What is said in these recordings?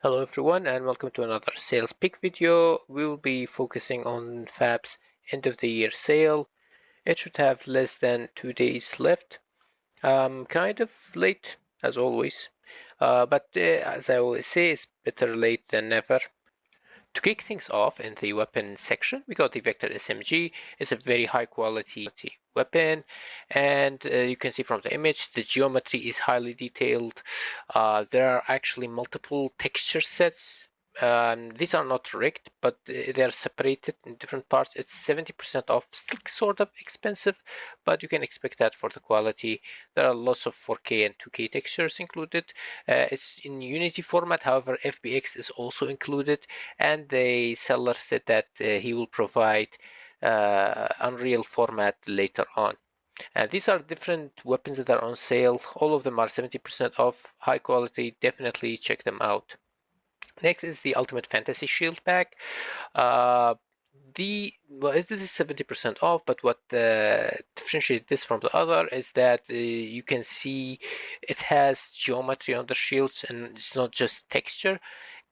Hello everyone and welcome to another sales pick video. We will be focusing on Fab's end of the year sale. It should have less than 2 days left. Kind of late as always, but as I always say, it's better late than never. To kick things off in the weapon section, we got the Vector SMG. It's a very high quality weapon, and you can see from the image the geometry is highly detailed. There are actually multiple texture sets. These are not rigged, but they're separated in different parts. It's 70% off, still sort of expensive, but you can expect that for the quality. There are lots of 4K and 2K textures included. It's in Unity format, however, FBX is also included, and the seller said that he will provide Unreal format later on. These are different weapons that are on sale. All of them are 70% off, high quality. Definitely check them out. Next is the Ultimate Fantasy Shield Pack. Well, this is 70% off, but what differentiates this from the other is that you can see it has geometry on the shields and it's not just texture.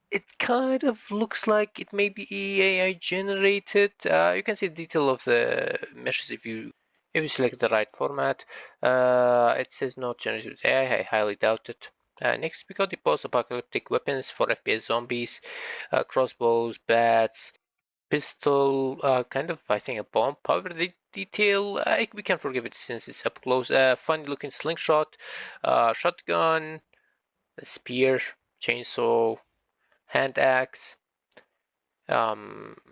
It kind of looks like it may be AI generated. You can see the detail of the meshes if you select the right format. It says not generated with AI. I highly doubt it. Next, we got the post-apocalyptic weapons for FPS zombies, crossbows, bats, pistol, kind of I think a bomb. However, the detail we can forgive it since it's up close. Funny-looking slingshot, shotgun, a spear, chainsaw, hand axe, a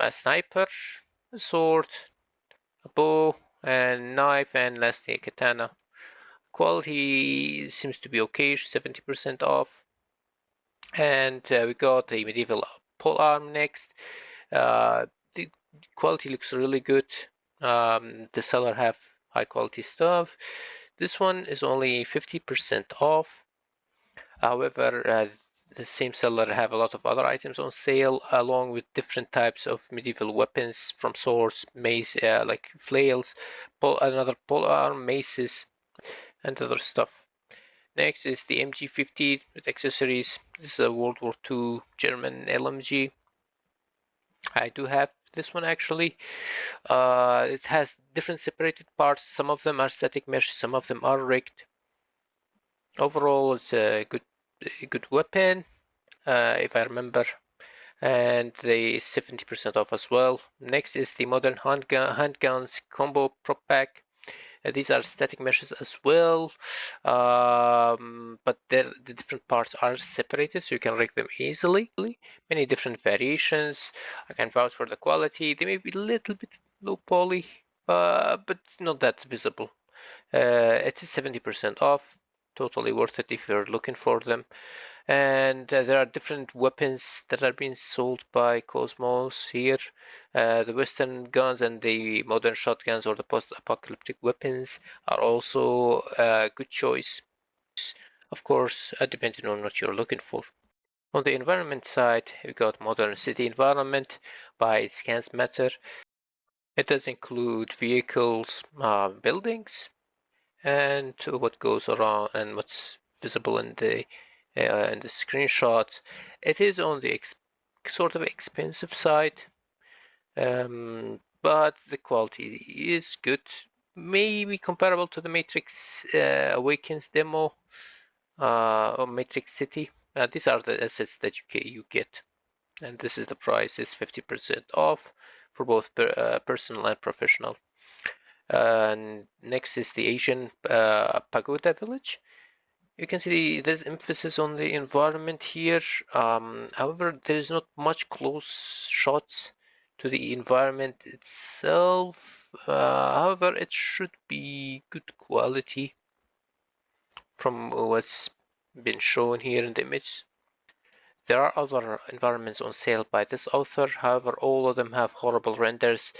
sniper, a sword, a bow, and knife, and lastly a katana. Quality seems to be okay, 70% off. And we got the medieval polearm next. The quality looks really good. The seller have high quality stuff. This one is only 50% off. However, the same seller have a lot of other items on sale along with different types of medieval weapons from swords, mace, like flails, another polearm, maces, and other stuff. Next is the MG50 with accessories. This is a World War II German LMG. I do have this one actually. It has different separated parts. Some of them are static mesh, some of them are rigged. Overall, it's a good weapon, if I remember, and they 70% off as well. Next is the modern handguns combo prop pack. These are static meshes as well, but the different parts are separated, so you can rig them easily. Many different variations. I can vouch for the quality. They may be a little bit low poly, but not that visible. It is 70% off. Totally worth it if you're looking for them. And there are different weapons that are being sold by Cosmos here. The Western guns and the modern shotguns or the post-apocalyptic weapons are also a good choice. Of course, depending on what you're looking for. On the environment side, we got Modern City Environment by Scans Matter. It does include vehicles, buildings, and what goes around and what's visible in the screenshots. It is on the sort of expensive side, but the quality is good. Maybe comparable to the Matrix Awakens demo or Matrix City. These are the assets that you get, and this is the price is 50% off for both personal and professional. Next is the Asian Pagoda Village. You can see there's emphasis on the environment here. However, there is not much close shots to the environment itself. However, it should be good quality from what's been shown here in the image. There are other environments on sale by this author. However, all of them have horrible renders.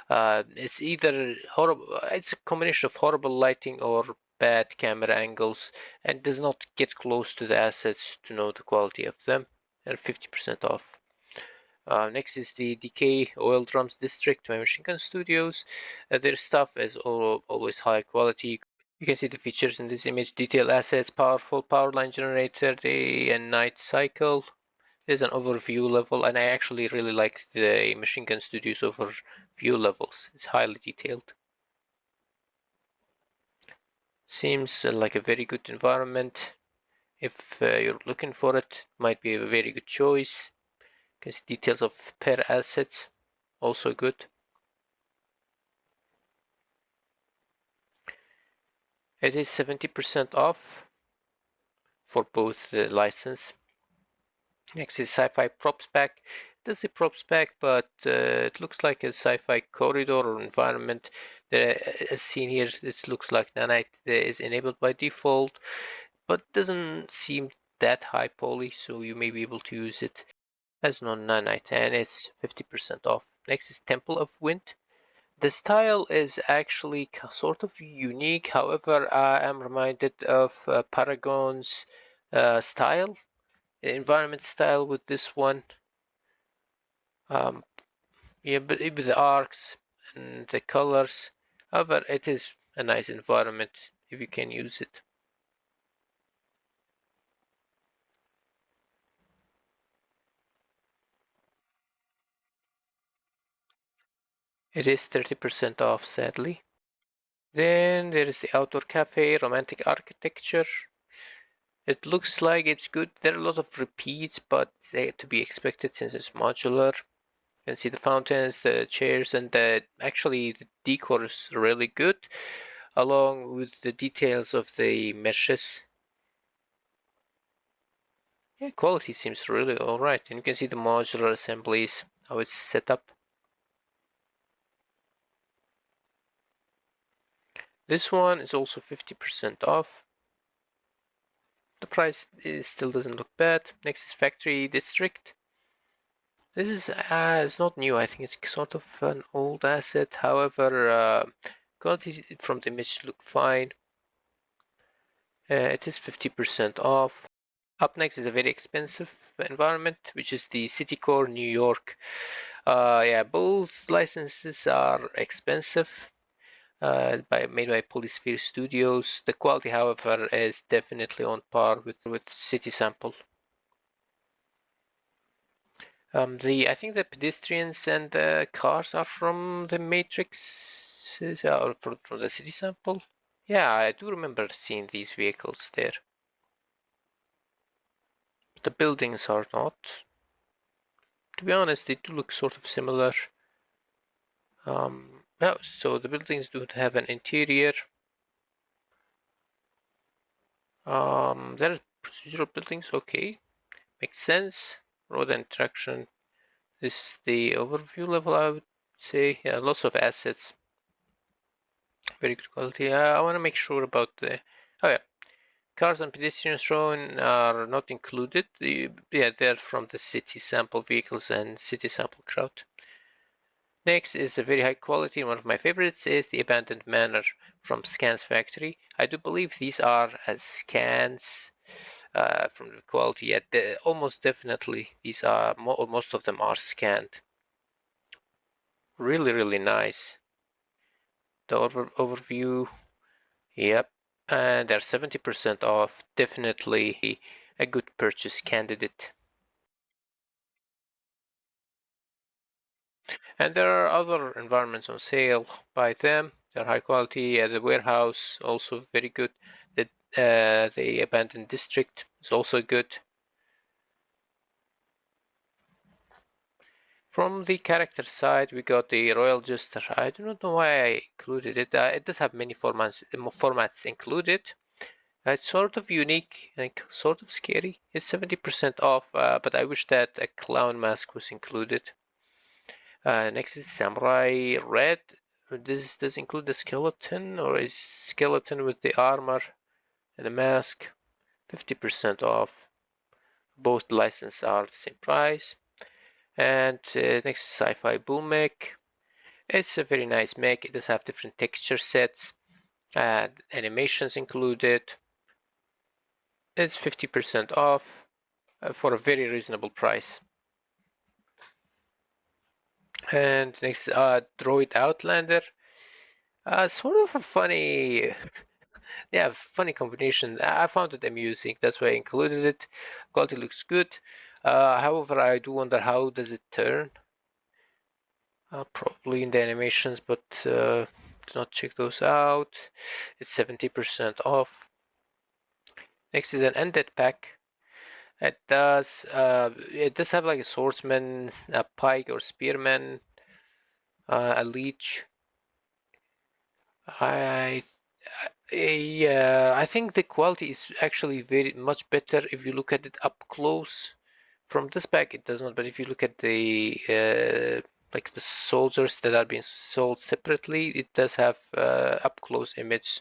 It's either horrible. It's a combination of horrible lighting or bad camera angles, and does not get close to the assets to know the quality of them. And 50% off. Next is the DK Oil Drums District by Machine Gun Studios. Their stuff is always high quality. You can see the features in this image: detail assets, powerful power line generator, day and night cycle, There's an overview level, and I actually really like the Machine Gun Studio's overview levels. It's highly detailed. Seems like a very good environment. If you're looking for it, might be a very good choice. Because details of per assets, also good. It is 70% off for both the license. Next is Sci-Fi Props Pack. It does a props pack, but it looks like a sci-fi corridor or environment. As seen here, it looks like nanite is enabled by default, but doesn't seem that high poly, so you may be able to use it as non-nanite, and it's 50% off. Next is Temple of Wind. The style is actually sort of unique. However, I am reminded of Paragon's style, environment style with this one. Um, yeah, but with the arcs and the colors. However, it is a nice environment if you can use it. It is 30% off, sadly. Then there is the Outdoor Cafe, Romantic Architecture. It looks like it's good. There are a lot of repeats, but they to be expected since it's modular. You can see the fountains, the chairs, and actually the decor is really good, along with the details of the meshes. Yeah, quality seems really alright. And you can see the modular assemblies, how it's set up. This one is also 50% off. The price still doesn't look bad. Next is Factory District. This is it's not new. I think it's sort of an old asset. However, quality from the image look fine. It is 50% off. Up next is a very expensive environment, which is the City Core New York. Yeah, both licenses are expensive. Made by Polysphere Studios. The quality, however, is definitely on par with City Sample. I think the pedestrians and the cars are from the Matrix, or from the City Sample. Yeah, I do remember seeing these vehicles there. The buildings are not. To be honest, they do look sort of similar. Yeah, so the buildings do have an interior. There are procedural buildings, okay. Makes sense. Road and traction. This is the overview level, I would say. Yeah, lots of assets. Very good quality. I want to make sure about the. Oh, yeah. Cars and pedestrians shown are not included. Yeah, they're from the city sample vehicles and city sample crowd. Next is a very high quality. One of my favorites is the Abandoned Manor from Scans Factory. I do believe these are as scans from the quality. Yet almost definitely these are most of them are scanned. Really, really nice. The overview, yep, and they're 70% off. Definitely a good purchase candidate. And there are other environments on sale by them. They're high quality. The warehouse also very good. The abandoned district is also good. From the character side, we got the Royal Jester. I do not know why I included it. It does have many formats included. It's sort of unique and sort of scary. It's 70% off, but I wish that a clown mask was included. Next is Samurai Red. Does include the skeleton, or is skeleton with the armor and the mask? 50% off. Both licenses are the same price. And next is Sci-Fi Bull Mech. It's a very nice mech. It does have different texture sets and animations included. It's 50% off for a very reasonable price. And next, Droid Outlander. Sort of a funny, yeah, funny combination. I found it amusing. That's why I included it. Quality looks good. However, I do wonder how does it turn. Probably in the animations, but do not check those out. It's 70% off. Next is an undead pack. It does have like a swordsman, a pike or spearman, a leech. I Yeah, I think the quality is actually very much better if you look at it up close. From this pack, it does not, but if you look at the like the soldiers that are being sold separately, it does have up close image.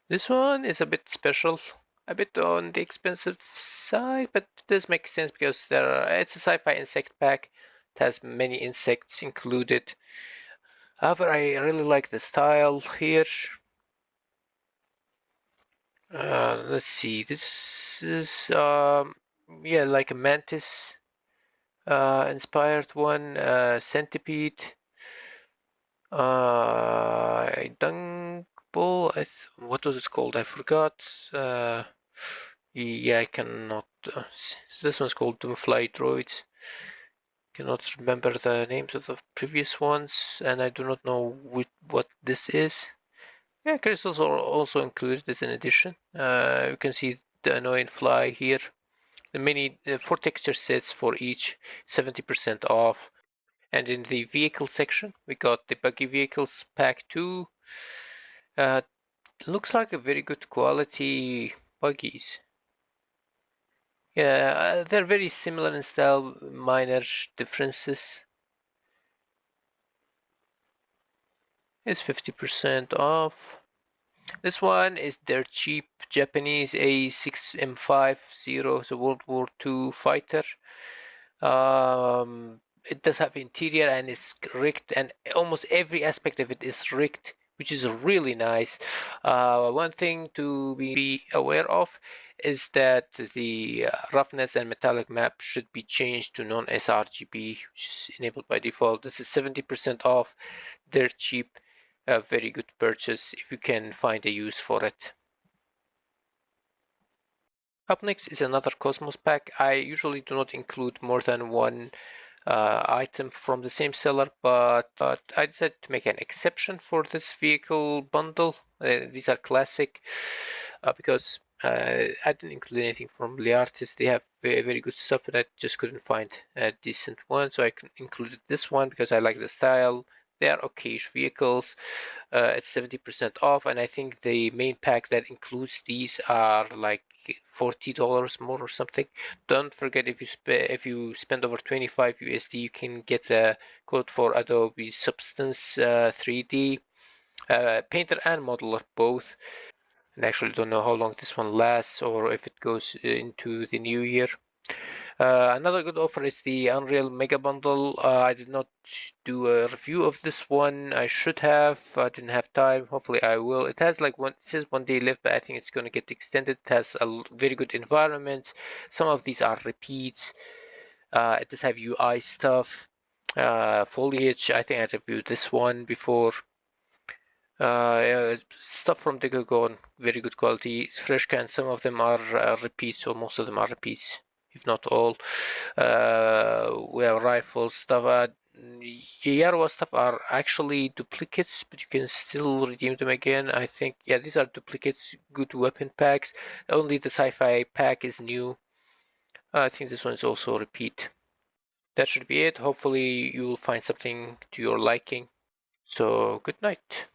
This one is a bit special, a bit on the expensive side, but it does make sense because it's a sci-fi insect pack. It has many insects included. However, I really like the style here. Let's see. This is yeah, like a mantis inspired one. Centipede. Dung ball. What was it called? I forgot. Yeah, I cannot. This one's called Doomfly Droids. Cannot remember the names of the previous ones, and I do not know what this is. Yeah, crystals are also included as an addition. You can see the annoying fly here. The mini 4 texture sets for each, 70% off. And in the vehicle section, we got the buggy vehicles pack 2. Uh, looks like a very good quality buggies. Yeah, they're very similar in style, minor differences. It's 50% off. This one is their cheap Japanese A6M50, the World War II fighter. It does have interior and is rigged, and almost every aspect of it is rigged, which is really nice. One thing to be aware of is that the roughness and metallic map should be changed to non-sRGB, which is enabled by default. This is 70% off. They're cheap, a very good purchase if you can find a use for it. Up next is another Cosmos pack. I usually do not include more than one item from the same seller, but I decided to make an exception for this vehicle bundle. These are classic because I didn't include anything from Liartis. They have very, very good stuff, and I just couldn't find a decent one, so I included this one because I like the style. They are okayish vehicles. It's 70% off, and I think the main pack that includes these are like $40 more or something. Don't forget, if you spend over 25 USD, you can get a code for Adobe Substance 3D Painter and Modeler both. And actually don't know how long this one lasts or if it goes into the new year. Another good offer is the Unreal Mega Bundle. I did not do a review of this one. I should have. I didn't have time. Hopefully, I will. It has like it says 1 day left, but I think it's going to get extended. It has a very good environment. Some of these are repeats. It does have UI stuff. Foliage. I think I reviewed this one before. Yeah, stuff from the Gogon, very good quality. Fresh cans, some of them are repeats, or most of them are repeats, if not all. We have rifles, stuff. Yarwa stuff are actually duplicates, but you can still redeem them again. I think, yeah, these are duplicates, good weapon packs. Only the sci-fi pack is new. I think this one is also a repeat. That should be it. Hopefully, you'll find something to your liking. So, good night.